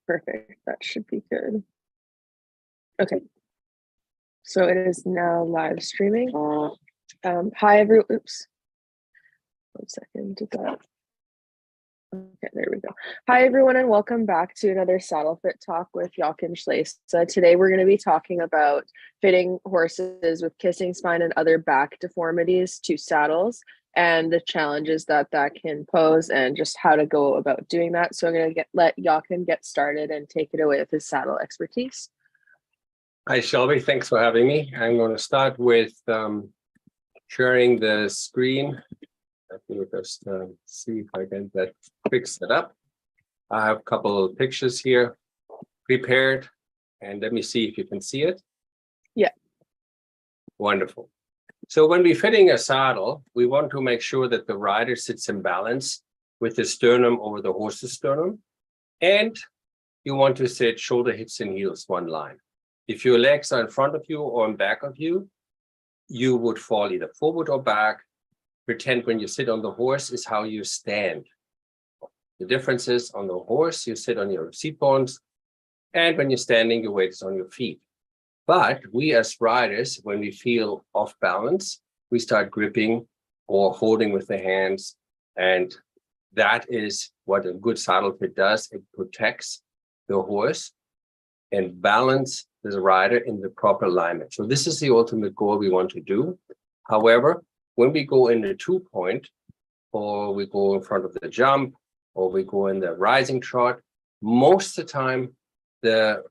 Perfect. That should be good. Okay. So it is now live streaming. Hi, everyone. Oops. 1 second. Did that? Okay, there we go. Hi, everyone, and welcome back to another Saddle Fit Talk with Jochen Schleese. So today we're going to be talking about fitting horses with kissing spine and other back deformities to saddles and the challenges that can pose and just how to go about doing that. So I'm going to let Jochen get started and take it away with his saddle expertise. Hi, Shelby. Thanks for having me. I'm going to start with sharing the screen. Let me just see if I can get that up. I have a couple of pictures here prepared, and let me see if you can see it. Yeah. Wonderful. So when we're fitting a saddle, we want to make sure that the rider sits in balance with the sternum over the horse's sternum, and you want to sit shoulder, hips, and heels one line. If your legs are in front of you or in back of you, you would fall either forward or back. Pretend when you sit on the horse is how you stand. The difference is on the horse, you sit on your seat bones, and when you're standing, your weight is on your feet. But we as riders, when we feel off balance, we start gripping or holding with the hands. And that is what a good saddle fit does. It protects the horse and balance the rider in the proper alignment. So this is the ultimate goal we want to do. However, when we go in the 2-point, or we go in front of the jump, or we go in the rising trot, most of the time, the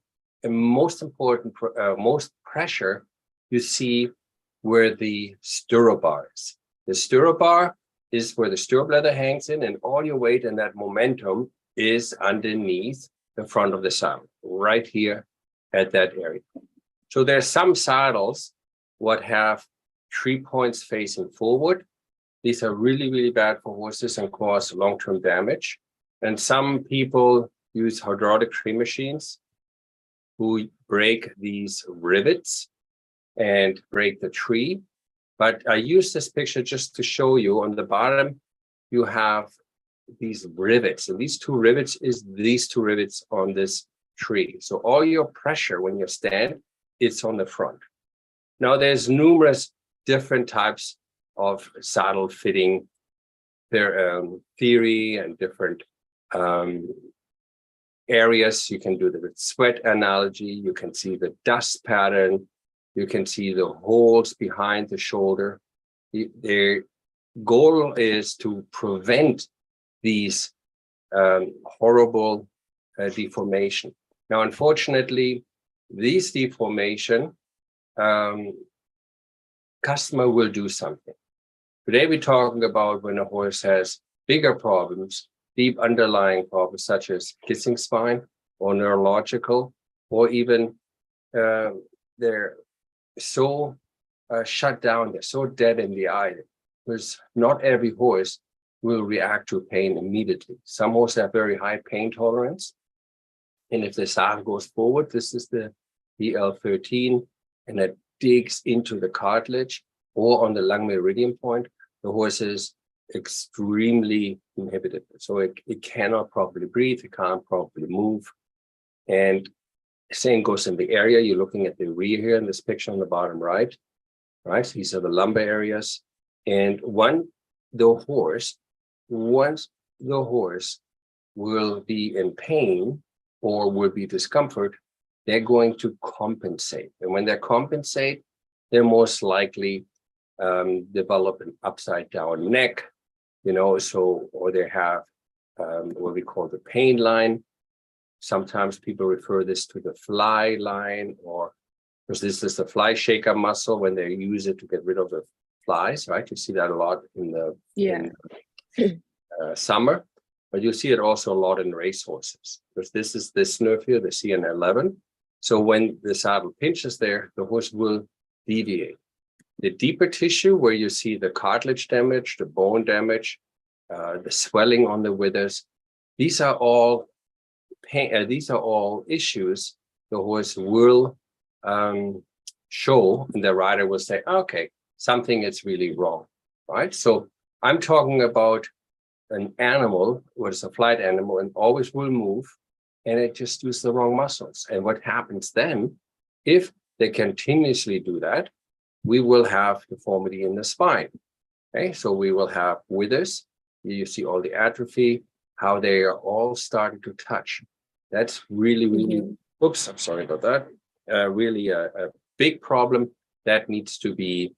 most important, most pressure you see where the stirrup bar is. The stirrup bar is where the stirrup leather hangs in, and all your weight and that momentum is underneath the front of the saddle, right here at that area. So there's some saddles what have 3 points facing forward. These are really, really bad for horses and cause long-term damage. And some people use hydraulic tree machines who break these rivets and break the tree. But I use this picture just to show you on the bottom, you have these rivets, and these 2 rivets is these 2 rivets on this tree. So all your pressure when you stand, it's on the front. Now there's numerous different types of saddle fitting theory and different areas. You can do the sweat analogy. You can see the dust pattern. You can see the holes behind the shoulder. The goal is to prevent these horrible deformation. Now, unfortunately, these deformation, customer will do something. Today, we're talking about when a horse has bigger problems, deep underlying problems, such as kissing spine or neurological, or even they're so shut down, they're so dead in the eye, because not every horse will react to pain immediately. Some horses have very high pain tolerance. And if the saddle goes forward, this is the L13, and it digs into the cartilage or on the lung meridian point, the horse is extremely inhibited. So it cannot properly breathe, it can't properly move. And same goes in the area. You're looking at the rear here in this picture on the bottom right. So these are the lumbar areas. And once the horse will be in pain or will be discomfort, they're going to compensate. And when they compensate, they're most likely develop an upside down neck, or they have what we call the pain line. Sometimes people refer this to the fly line, or because this is the fly shaker muscle when they use it to get rid of the flies, right? You see that a lot in the summer, but you see it also a lot in racehorses, because this is this nerve here, the CN11. So when the saddle pinches there, the horse will deviate. The deeper tissue, where you see the cartilage damage, the bone damage, the swelling on the withers, these are all pain. These are all issues the horse will show, and the rider will say, "Okay, something is really wrong," right? So I'm talking about an animal, what is a flight animal, and always will move, and it just uses the wrong muscles. And what happens then, if they continuously do that, we will have deformity in the spine. Okay, so we will have withers. You see all the atrophy, how they are all starting to touch. That's really, oops, I'm sorry about that. Really a big problem that needs to be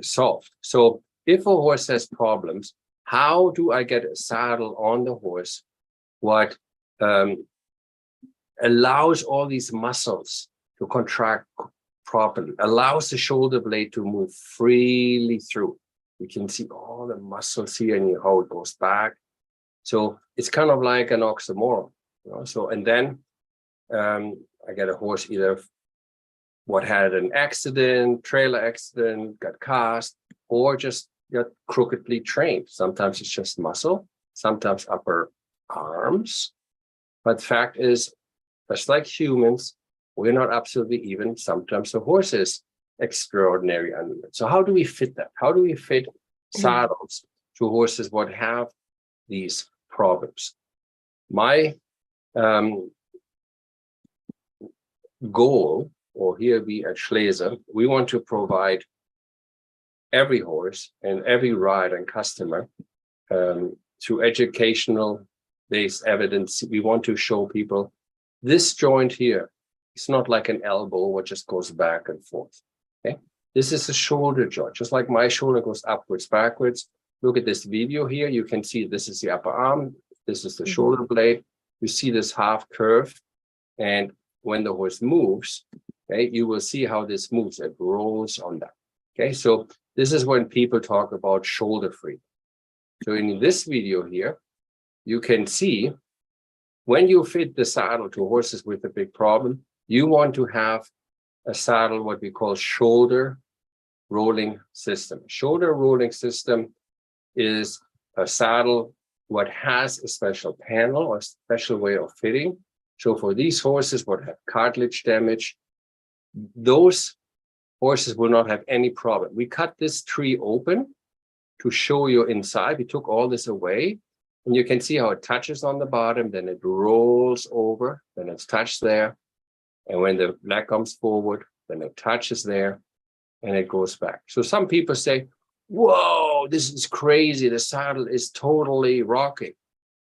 solved. So if a horse has problems, how do I get a saddle on the horse what allows all these muscles to contract properly, allows the shoulder blade to move freely through? You can see all the muscles here and how it goes back. So it's kind of like an oxymoron, you know? So, and then I get a horse either what had an accident, trailer accident, got cast, or just got crookedly trained. Sometimes it's just muscle, sometimes upper arms. But the fact is, just like humans, we're not absolutely even. Sometimes the horse is extraordinary uneven. So how do we fit that? How do we fit saddles to horses what have these problems? My goal, or here we at Schleese, we want to provide every horse and every rider and customer through educational based evidence. We want to show people this joint here, it's not like an elbow what just goes back and forth. Okay, this is a shoulder joint, just like my shoulder goes upwards, backwards. Look at this video here. You can see this is the upper arm, this is the shoulder blade. You see this half curve, and when the horse moves, okay, you will see how this moves. It rolls on that. Okay, so this is when people talk about shoulder freedom. So in this video here, you can see when you fit the saddle to horses with a big problem, you want to have a saddle, what we call shoulder rolling system. Shoulder rolling system is a saddle what has a special panel or special way of fitting. So for these horses what have cartilage damage, those horses will not have any problem. We cut this tree open to show you inside. We took all this away, and you can see how it touches on the bottom, then it rolls over, then it's touched there. And when the leg comes forward, then it touches there and it goes back. So some people say, whoa, this is crazy. The saddle is totally rocking.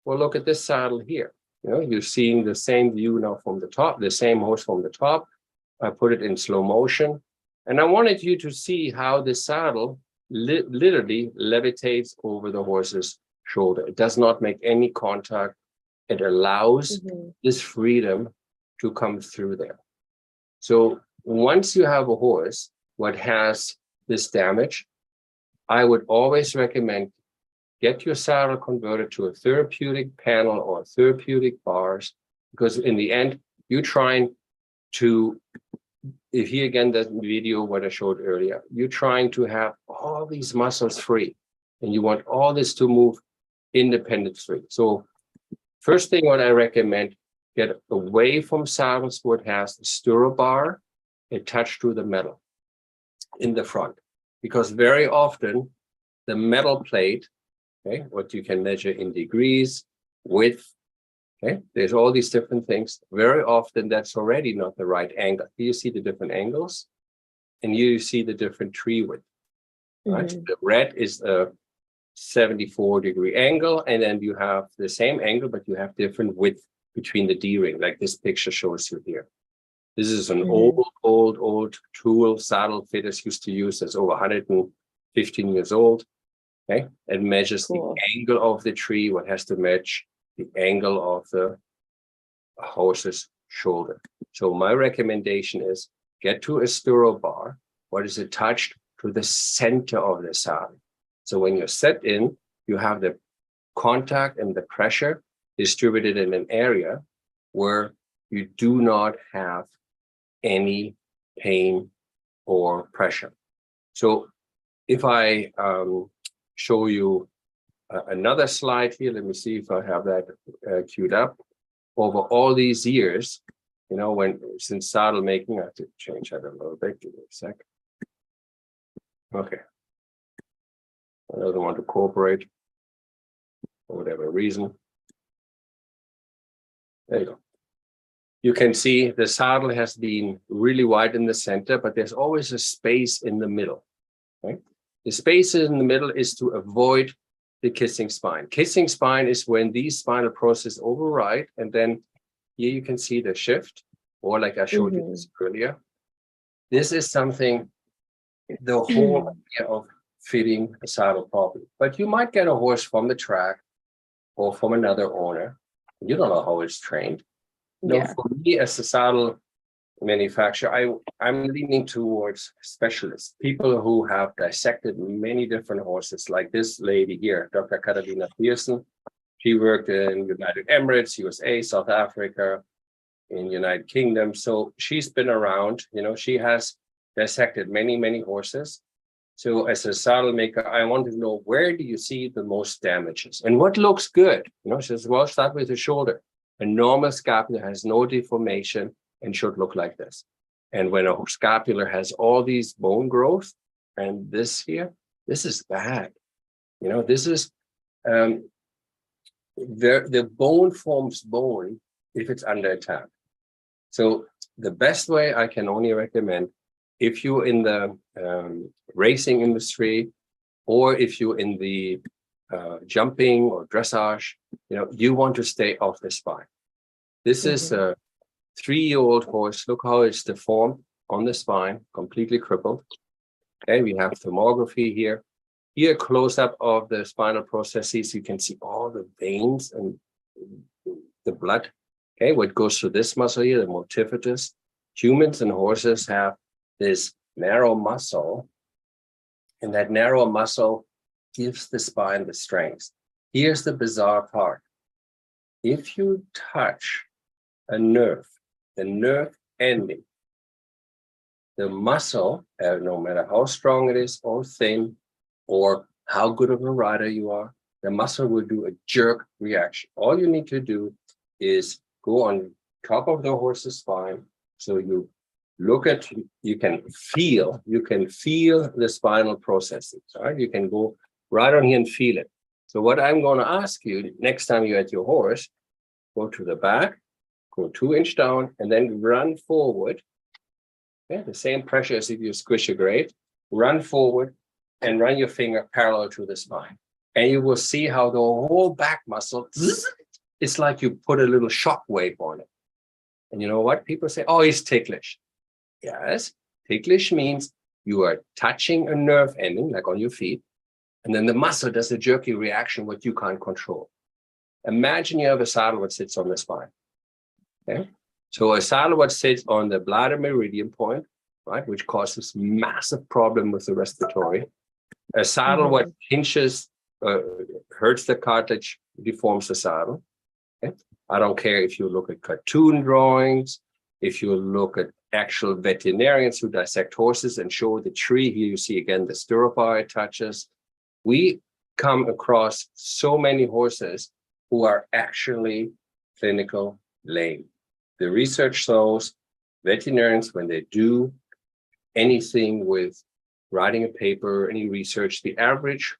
Well, look at this saddle here. You know, you're seeing the same view now from the top, the same horse from the top. I put it in slow motion. And I wanted you to see how the saddle literally levitates over the horse's shoulder. It does not make any contact. It allows this freedom to come through there. So once you have a horse what has this damage, I would always recommend get your saddle converted to a therapeutic panel or therapeutic bars, because in the end, you're trying to, if here again, that video what I showed earlier, you're trying to have all these muscles free, and you want all this to move independently. So first thing what I recommend, get away from saddles where it has a stirrup bar attached to the metal in the front, because very often the metal plate, okay, what you can measure in degrees, width, okay, there's all these different things. Very often that's already not the right angle. Here you see the different angles, and here you see the different tree width, right? The red is a 74-degree angle, and then you have the same angle, but you have different width between the D-ring, like this picture shows you here. This is an old tool saddle fitters used to use. That's over 115 years old. Okay, it measures the angle of the tree, what has to match the angle of the horse's shoulder. So my recommendation is get to a stirrup bar, what is attached to the center of the saddle. So when you're set in, you have the contact and the pressure distributed in an area where you do not have any pain or pressure. So if I show you another slide here, let me see if I have that queued up. Over all these years, you know, since saddle making, I have to change that a little bit. Give me a sec. Okay. I don't want to cooperate for whatever reason. There you go. You can see the saddle has been really wide in the center, but there's always a space in the middle. Right? The space in the middle is to avoid the kissing spine. Kissing spine is when these spinal processes override, and then here you can see the shift, or like I showed you this earlier. This is something, the whole idea of fitting a saddle properly. But you might get a horse from the track or from another owner. You don't know how it's trained. No, for me as a saddle manufacturer, I'm leaning towards specialists, people who have dissected many different horses, like this lady here, Dr. Katarina Pearson. She worked in United Emirates, USA, South Africa, in United Kingdom. So she's been around, she has dissected many, many horses. So as a saddle maker, I want to know, where do you see the most damages and what looks good? She says, well, start with the shoulder. A normal scapular has no deformation and should look like this. And when a scapular has all these bone growth and this here, this is bad. This is, the bone forms bone if it's under attack. So the best way I can only recommend, if you're in the racing industry, or if you're in the jumping or dressage, you want to stay off the spine. This is a 3-year-old horse. Look how it's deformed on the spine, completely crippled. Okay, we have thermography here. Here, close up of the spinal processes, you can see all the veins and the blood. Okay, what goes through this muscle here, the multifidus. Humans and horses have this narrow muscle, and that narrow muscle gives the spine the strength. Here's the bizarre part. If you touch a nerve, the nerve ending, the muscle, no matter how strong it is or thin, or how good of a rider you are, the muscle will do a jerk reaction. All you need to do is go on top of the horse's spine. So you look at, you can feel the spinal processes. Right? You can go right on here and feel it. So what I'm going to ask you, next time you're at your horse, go to the back, go 2 inches down, and then run forward. Okay? The same pressure as if you squish a grape. Run forward and run your finger parallel to the spine. And you will see how the whole back muscle, it's like you put a little shock wave on it. And you know what? People say, oh, it's ticklish. Yes, ticklish means you are touching a nerve ending, like on your feet, and then the muscle does a jerky reaction, what you can't control. Imagine you have a saddle that sits on the spine. Okay? So a saddle that sits on the bladder meridian point, right, which causes massive problem with the respiratory. A saddle what pinches, hurts the cartilage, deforms the saddle. Okay? I don't care if you look at cartoon drawings, if you look at actual veterinarians who dissect horses and show the tree. Here you see again the stirrup eye touches. We come across so many horses who are actually clinical lame. The research shows veterinarians, when they do anything with writing a paper, any research, the average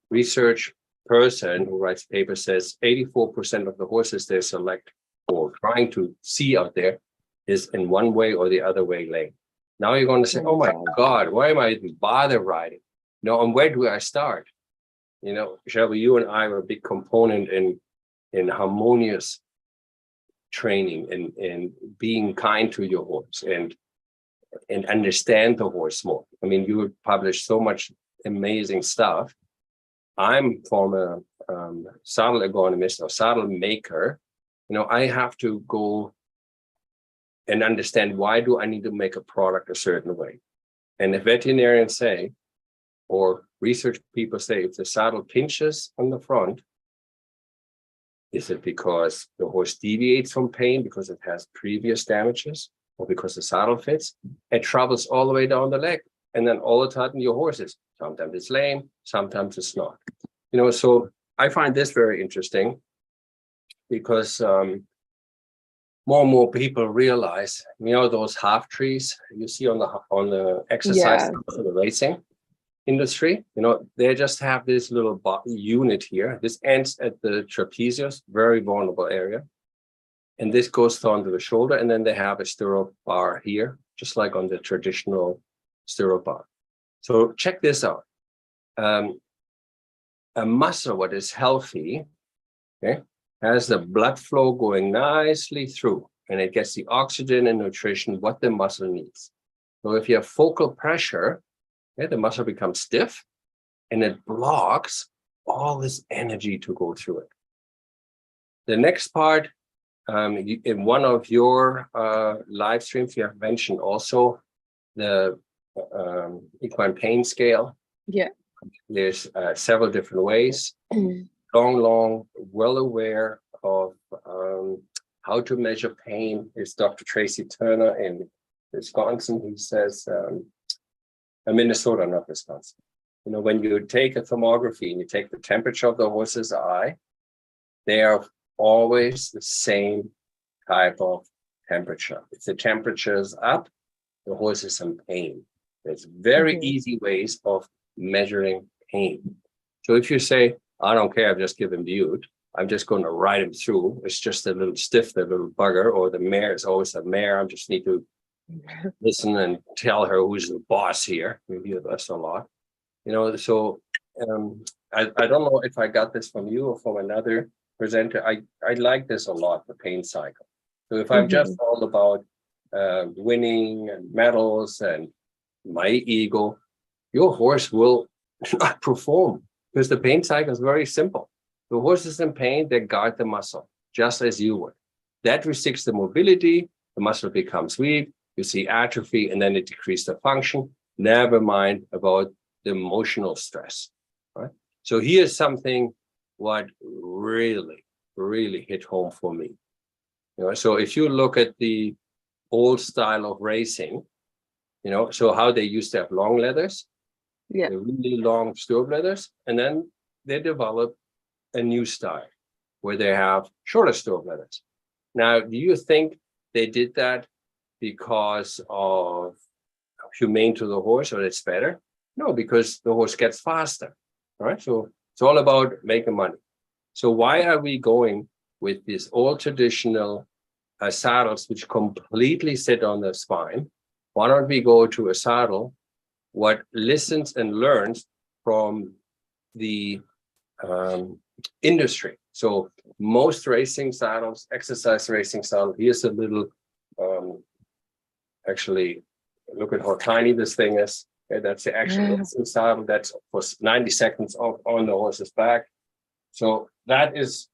research person who writes a paper says 84% of the horses they select or trying to see out there is in one way or the other way lame. Now you're going to say, oh my God, why am I even bother riding? And where do I start? Shelby, you and I are a big component in harmonious training and being kind to your horse and understand the horse more. I mean, you publish so much amazing stuff. I'm from a saddle ergonomist or saddle maker. I have to go and understand, why do I need to make a product a certain way? And if veterinarians say, or research people say, if the saddle pinches on the front, is it because the horse deviates from pain because it has previous damages, or because the saddle fits? It travels all the way down the leg. And then all the time your horse is, sometimes it's lame, sometimes it's not. So I find this very interesting because more and more people realize, those half trees you see on the exercise of the racing industry, they just have this little unit here. This ends at the trapezius, very vulnerable area. And this goes down to the shoulder, and then they have a stirrup bar here, just like on the traditional stirrup bar. So check this out. A muscle, what is healthy, okay, has the blood flow going nicely through, and it gets the oxygen and nutrition what the muscle needs. So if you have focal pressure, okay, the muscle becomes stiff, and it blocks all this energy to go through it. The next part, in one of your live streams, you have mentioned also the equine pain scale. Yeah. There's several different ways. Long, well aware of how to measure pain is Dr. Tracy Turner in Wisconsin. He says, Minnesota, not Wisconsin. You know, when you take a thermography and you take the temperature of the horse's eye, they are always the same type of temperature. If the temperature is up, the horse is in pain. There's very easy ways of measuring pain. So if you say, I don't care, I've just given bute, I'm just going to ride him through. It's just a little stiff, the little bugger, or the mare is always a mare. I just need to listen and tell her who's the boss here. We hear this a lot. You know, so I don't know if I got this from you or from another presenter. I like this a lot, the pain cycle. So if I'm just all about winning and medals and my ego, your horse will not perform because the pain cycle is very simple. The horse is in pain, they guard the muscle, just as you would. That restricts the mobility, the muscle becomes weak, you see atrophy, and then it decreases the function. Never mind about the emotional stress, right? So here's something what really hit home for me. You know, so if you look at the old style of racing, you know, so how they used to have long leathers, the really long stirrup leathers, and then they developed a new style where they have shorter stirrup leathers. Now, do you think they did that because of humane to the horse or it's better? No, because the horse gets faster, right? So it's all about making money. So why are we going with these old traditional saddles which completely sit on the spine? Why don't we go to a saddle what listens and learns from the industry? So most racing saddles, exercise racing saddle, here's a little, actually, look at how tiny this thing is. Okay, that's the actual racing saddle. That's for 90 seconds on the horse's back. So that is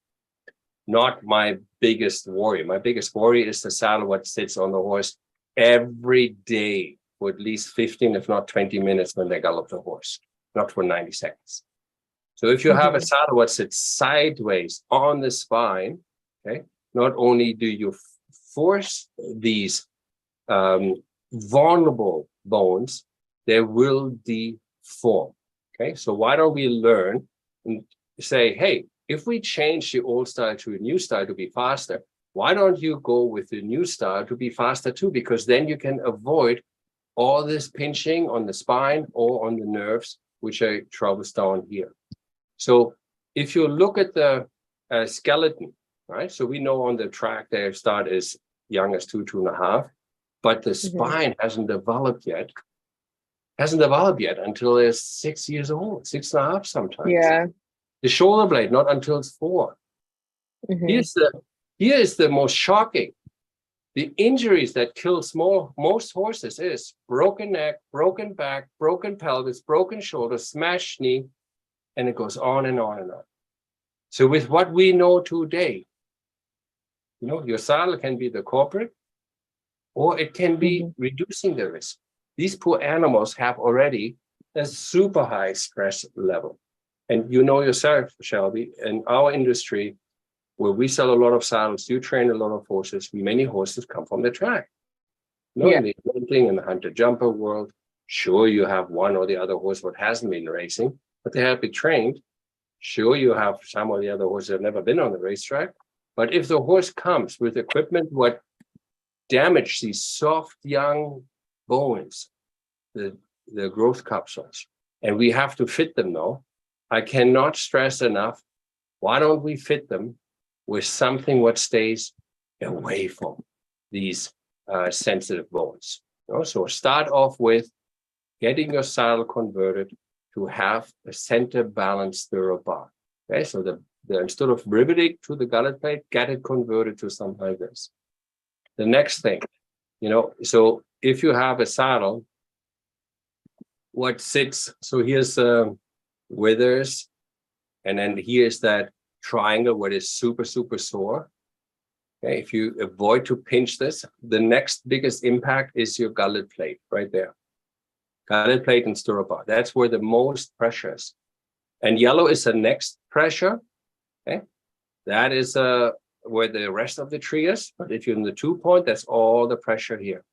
not my biggest worry. My biggest worry is the saddle what sits on the horse every day for at least 15, if not 20 minutes when they gallop the horse, not for 90 seconds. So if you have a saddle what sits sideways on the spine, okay, not only do you force these vulnerable bones, they will deform. Okay, so why don't we learn and say, hey, if we change the old style to a new style to be faster, why don't you go with the new style to be faster too? Because then you can avoid all this pinching on the spine or on the nerves, which are troubles down here. So if you look at the skeleton, right? So we know on the track they start as young as 2.5, but the spine hasn't developed yet. Hasn't developed yet until they're 6 years old, 6.5 sometimes. Yeah. The shoulder blade, not until it's 4. Here is the most shocking. The injuries that kill most horses is broken neck, broken back, broken pelvis, broken shoulder, smashed knee, and it goes on and on and on. So with what we know today, you know, your saddle can be the culprit, or it can be reducing the risk. These poor animals have already a super high stress level. And you know yourself, Shelby, in our industry, where we sell a lot of saddles, you train a lot of horses, many horses come from the track. You know, in the hunting and the hunter-jumper world, sure, you have one or the other horse what hasn't been racing, but they have been trained. Sure, you have some of the other horses that have never been on the racetrack. But if the horse comes with equipment what damage these soft young bones, the growth capsules, and we have to fit them now, I cannot stress enough, why don't we fit them with something what stays away from these sensitive bones. So start off with getting your saddle converted to have a center balanced stirrup bar. Okay, so the instead of riveting to the gullet plate, get it converted to something like this. The next thing, so if you have a saddle, what sits, so here's withers, and then here's that triangle where it's super, super sore. Okay, if you avoid to pinch this, the next biggest impact is your gullet plate right there. Gullet plate and stirrup bar. That's where the most pressure is. And yellow is the next pressure. Okay, that is where the rest of the tree is. But if you're in the 2-point, that's all the pressure here.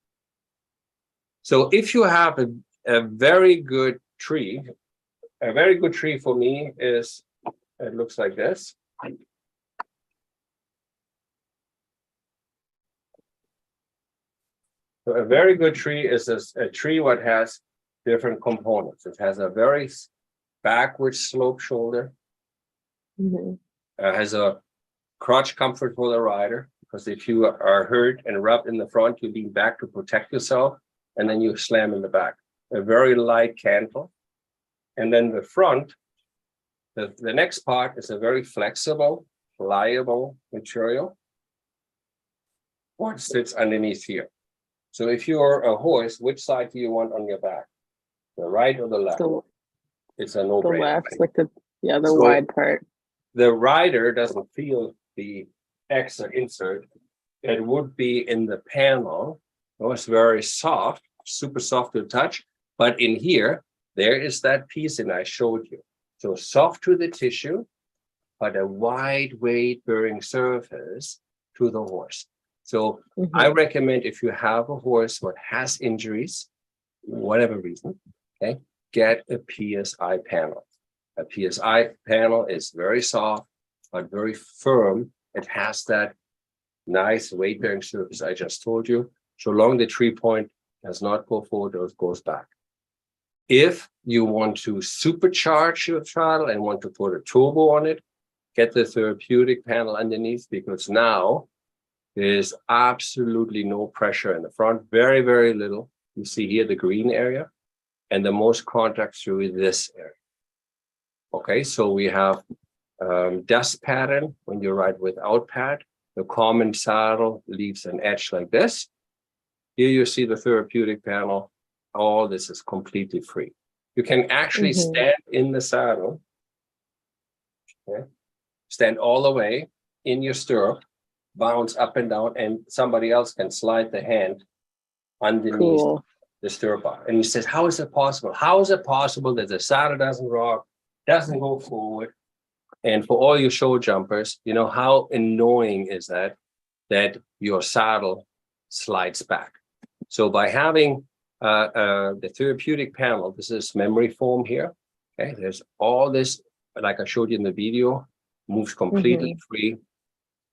So if you have a very good tree, a very good tree for me is, it looks like this. So a very good tree is a tree what has different components. It has a very backward slope shoulder. Has a crotch comfort for the rider, because if you are hurt and rubbed in the front, you lean back to protect yourself, and then you slam in the back. A very light cantle. And then the front, the next part is a very flexible, pliable material. What sits underneath here. So if you're a horse, which side do you want on your back? The right or the left? It's a no-brainer. The left, like the wide part. The rider doesn't feel the extra insert. It would be in the panel. It's very soft, super soft to touch. But in here, there is that piece and I showed you. So soft to the tissue, but a wide weight-bearing surface to the horse. So I recommend if you have a horse that has injuries, whatever reason, okay, get a PSI panel. A PSI panel is very soft, but very firm. It has that nice weight-bearing surface I just told you. So long the 3-point does not go forward or goes back. If you want to supercharge your saddle and want to put a turbo on it, get the therapeutic panel underneath, because now there's absolutely no pressure in the front, very, very little. You see here the green area, and the most contact through this area. Okay, so we have dust pattern when you ride without pad. The common saddle leaves an edge like this. Here you see the therapeutic panel. All this is completely free. You can actually stand in the saddle, okay? Stand all the way in your stirrup, bounce up and down, and somebody else can slide the hand underneath the stirrup bar. And he says, how is it possible? How is it possible that the saddle doesn't rock, doesn't go forward? And for all you show jumpers, how annoying is that your saddle slides back? So by having the therapeutic panel, this is memory foam here. Okay, there's all this, like I showed you in the video, moves completely free.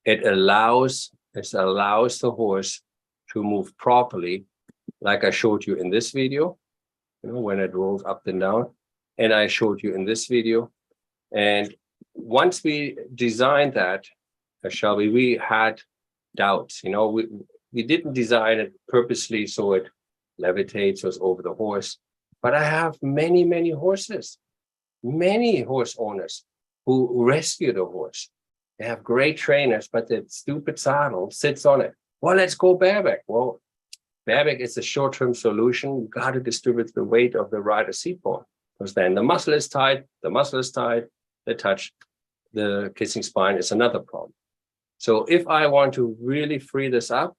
It allows the horse to move properly, like I showed you in this video, when it rolls up and down, and I showed you in this video. And once we designed that, Shelby, we had doubts. We didn't design it purposely so it levitates us over the horse. But I have many, many horses, many horse owners who rescue the horse. They have great trainers, but the stupid saddle sits on it. Well, let's go bareback. Well, bareback is a short-term solution. You got to distribute the weight of the rider's seat bone, because then the muscle is tight, the touch, the kissing spine is another problem. So if I want to really free this up,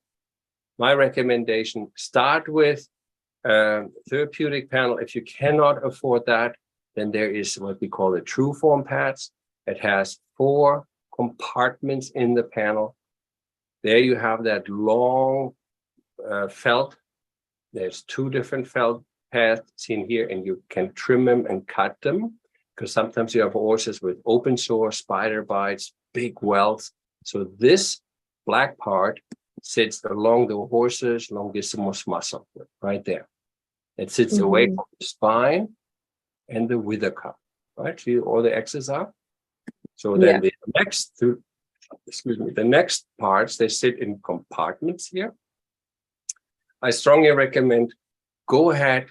my recommendation, start with therapeutic panel. If you cannot afford that, then there is what we call the true form pads. It has 4 compartments in the panel. There you have that long felt. There's 2 different felt pads in here, and you can trim them and cut them, because sometimes you have horses with open sore, spider bites, big welts. So this black part sits along the horse's longissimus muscle, right there. It sits away from the spine and the wither cup, right? See all the X's are? So then the next excuse me, the next parts, they sit in compartments here. I strongly recommend go ahead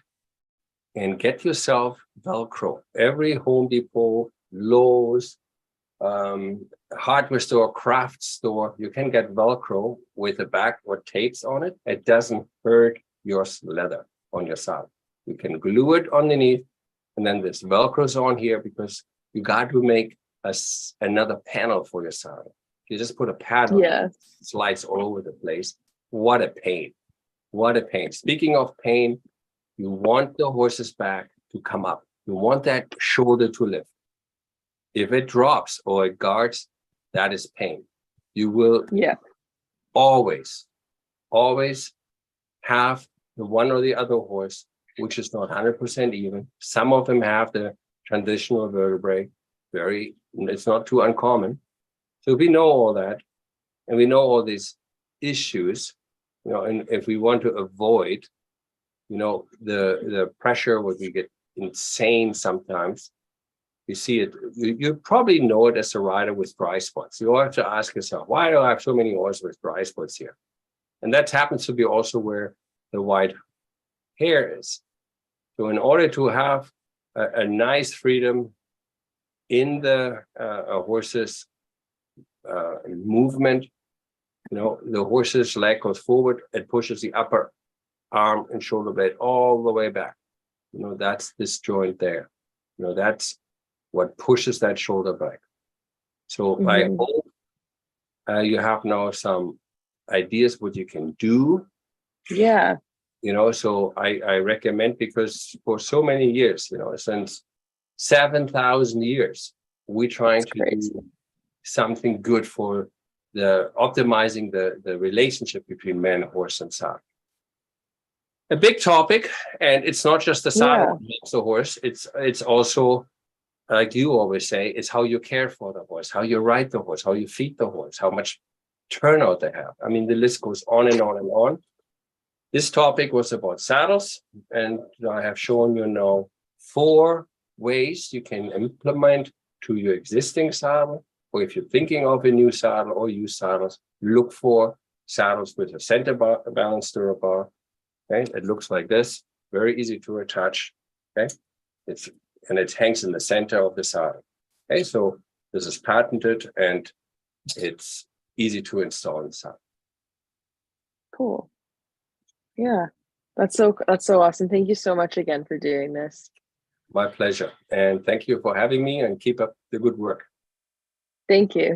and get yourself Velcro. Every Home Depot, Lowe's, hardware store, craft store, you can get Velcro with a back or tapes on it. It doesn't hurt your leather on your saddle. You can glue it underneath, and then this Velcro's on here because you got to make another panel for your saddle. You just put a pad on it, it slides all over the place. What a pain. What a pain. Speaking of pain, you want the horse's back to come up. You want that shoulder to lift. If it drops or it guards, that is pain. You will always have the one or the other horse, which is not 100% even. Some of them have the transitional vertebrae. It's not too uncommon. So we know all that, and we know all these issues, and if we want to avoid, the pressure where we get insane sometimes, you see it, you probably know it as a rider with dry spots. You have to ask yourself, why do I have so many horses with dry spots here? And that happens to be also where the white hair is. So in order to have a nice freedom in the horse's movement, the horse's leg goes forward, it pushes the upper arm and shoulder blade all the way back. That's this joint there. That's what pushes that shoulder back. So I hope you have now some ideas what you can do. Yeah. So I recommend, because for so many years, since 7,000 years, we're trying to do something good for the optimizing the relationship between man, horse, and saddle. A big topic, and it's not just the saddle that makes the horse. It's also, like you always say, it's how you care for the horse, how you ride the horse, how you feed the horse, how much turnout they have. I mean, the list goes on and on and on. This topic was about saddles, and I have shown you now 4 ways you can implement to your existing saddle, or if you're thinking of a new saddle or used saddles, look for saddles with a center balance stirrup bar. Okay, it looks like this, very easy to attach. Okay, it hangs in the center of the saddle. Okay, so this is patented and it's easy to install in the saddle. Cool. Yeah, that's so awesome. Thank you so much again for doing this. My pleasure, and thank you for having me, and keep up the good work. Thank you.